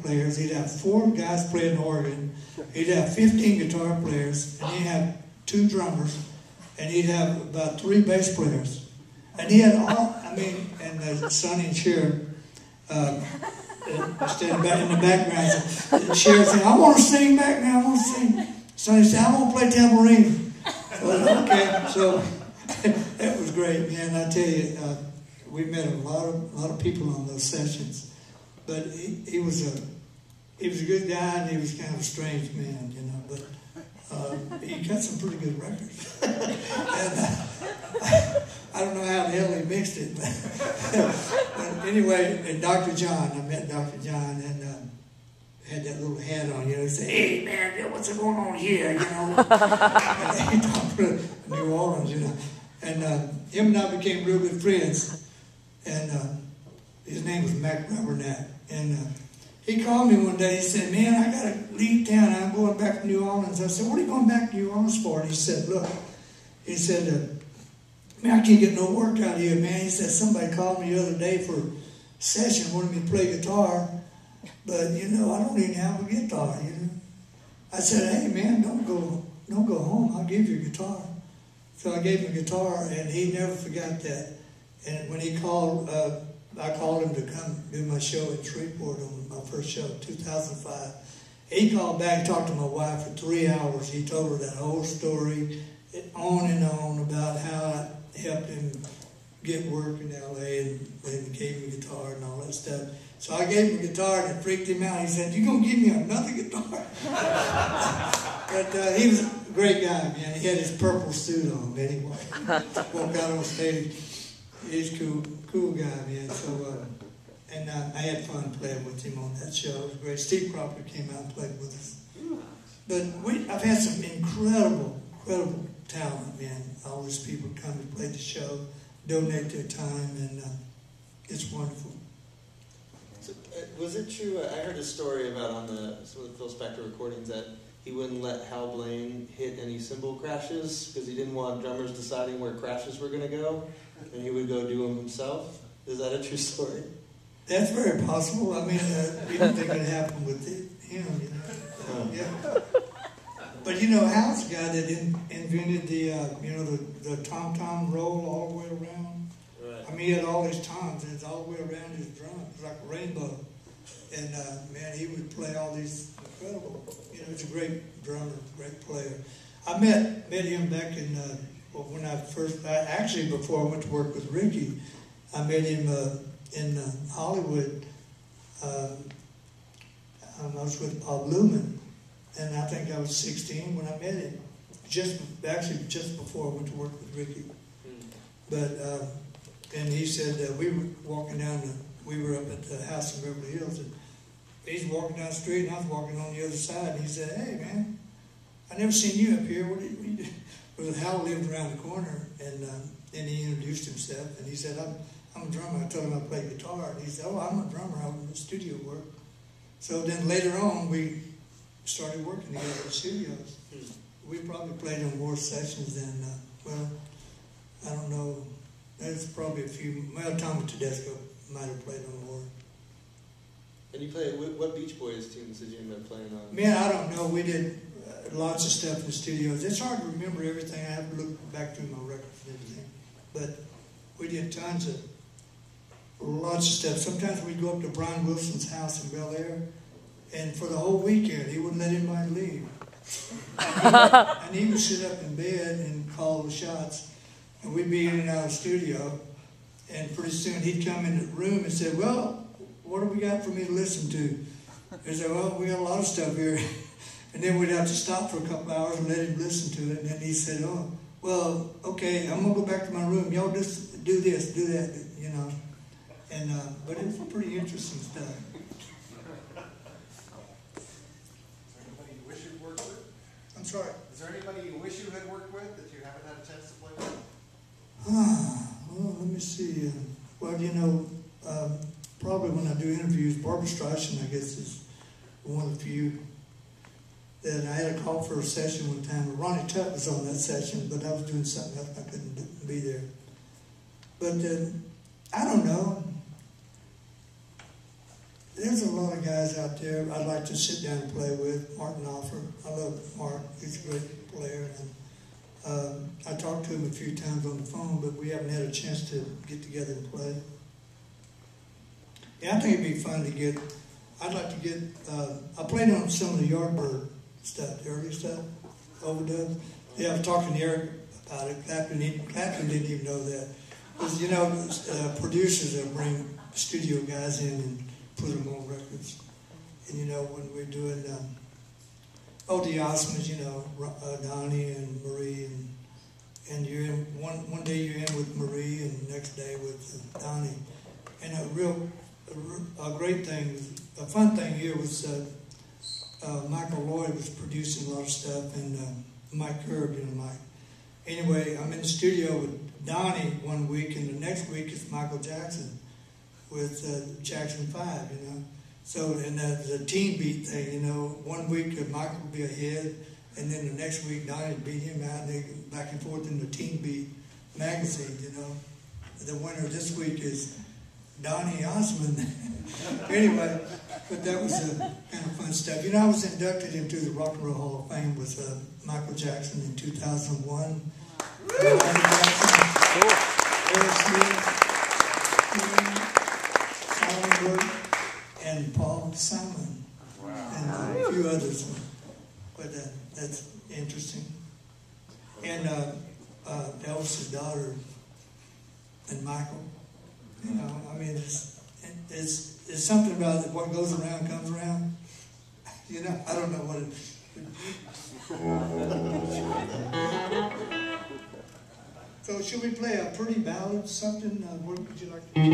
players. He'd have 4 guys playing the organ. He'd have 15 guitar players, and he'd have 2 drummers, and he'd have about 3 bass players. And he had all, I mean, and Sonny and Sharon standing back in the background. Sharon said, I want to sing back now, I want to sing. Sonny said, I want to play tambourine. So, okay, so that was great, man. I tell you, we met a lot of people on those sessions. But he was a good guy, and he was kind of a strange man, you know. But he got some pretty good records. And I don't know how the hell he mixed it. But anyway, and Dr. John, I met Dr. John, and had that little hat on, you know. He said, hey, man, what's going on here, you know? And he talked to New Orleans, you know. And him and I became real good friends. And his name was Mac Rubbernat. And he called me one day. He said, man, I got to leave town. I'm going back to New Orleans. I said, what are you going back to New Orleans for? And he said, look, he said, man, I can't get no work out here, man. He said, somebody called me the other day for a session, wanted me to play guitar. But, you know, I don't even have a guitar, you know. I said, hey, man, don't go home. I'll give you a guitar. So I gave him a guitar, and he never forgot that. And when he called, I called him to come do my show in Shreveport on my first show, 2005. He called back and talked to my wife for 3 hours. He told her that whole story, on and on, about how I helped him get work in L.A. and gave him a guitar and all that stuff. So I gave him a guitar, and it freaked him out. He said, you going to give me another guitar? But he was a great guy, man. He had his purple suit on anyway. Walked out on stage. He's a cool guy, man. So, and I had fun playing with him on that show. It was great. Steve Cropper came out and played with us. But I've had some incredible talent, man. All these people come and play the show, donate their time, and it's wonderful. So, was it true? I heard a story about on some of the Phil Spector recordings that he wouldn't let Hal Blaine hit any cymbal crashes because he didn't want drummers deciding where crashes were going to go, and he would go do them himself. Is that a true story? That's very possible. I mean, you don't think it happened with him, you know. Yeah. But you know, Hal's the guy that invented the tom-tom roll all the way around. Right. I mean, he had all these toms, and it's all the way around his drum. It's like a rainbow. And man, he would play all these incredible. You know, he's a great drummer, great player. I met him back in when I first. Actually, before I went to work with Ricky, I met him in Hollywood. I was with Bob Luman, and I think I was 16 when I met him. Just before I went to work with Ricky. But and he said we were walking down we were up at the house in Beverly Hills, and he's walking down the street, and I was walking on the other side, and he said, hey, man, I never seen you up here. What do you do? Well, Hal lived around the corner, and he introduced himself, and he said, I'm a drummer. I told him I played guitar, and he said, oh, I'm a drummer. I'm in the studio work. So then later on, we started working together at studios. We probably played in more sessions than, well, I don't know. There's probably a few. Well, Tommy Tedesco might have played on more. And you played, what Beach Boys tunes did you end up playing on? Man, I don't know. We did lots of stuff in the studios. It's hard to remember everything. I have to look back through my records and everything. But we did lots of stuff. Sometimes we'd go up to Brian Wilson's house in Bel Air, and for the whole weekend, he wouldn't let anybody leave. And he would sit up in bed and call the shots. And we'd be in and out of the studio, and pretty soon he'd come in the room and say, well, what do we got for me to listen to? He said, well, we got a lot of stuff here. And then we'd have to stop for a couple hours and let him listen to it. And then he said, oh, well, okay, I'm going to go back to my room. Y'all just do this, do that, you know. And but it's pretty interesting stuff. Is there anybody you wish you'd worked with? I'm sorry? Is there anybody you wish you had worked with that you haven't had a chance to play with? Well, let me see. Well, you know, probably when I do interviews, Barbra Streisand, I guess, is one of the few that I had a call for a session one time. Ronnie Tutt was on that session, but I was doing something else. I couldn't be there. But I don't know. there's a lot of guys out there I'd like to sit down and play with. Martin Offer, I love Mark. He's a great player. And I talked to him a few times on the phone, but we haven't had a chance to get together and play. Yeah, I think it'd be fun to get. I'd like to get. I played on some of the Yardbird stuff, the early stuff, overdubs. Yeah, I was talking to Eric about it. Clapton didn't even know that. Because, you know, producers that bring studio guys in and put them on records. And, you know, when we're doing, the Osmonds, you know, Donnie and Marie, and you're in, one day you're in with Marie and the next day with Donnie. And a great thing, a fun thing here was Michael Lloyd was producing a lot of stuff, and Mike Curb, you know, Mike. Anyway, I'm in the studio with Donnie one week, and the next week it's Michael Jackson with Jackson 5, you know. So, and the teen beat thing, you know, one week Michael would be ahead, and then the next week Donnie would beat him out, and they go back and forth in the teen beat magazine, you know. The winner this week is Donnie Osmond. Anyway, but that was kind of fun stuff. You know, I was inducted into the Rock and Roll Hall of Fame with Michael Jackson in 2001. Michael Jackson, Eric Smith, Alan and Paul Simon, and a few others. But that's interesting. And Elvis's daughter and Michael. You know, I mean, it's something about what goes around comes around. You know, I don't know what it is. So should we play a pretty ballad, something? What would you like to do?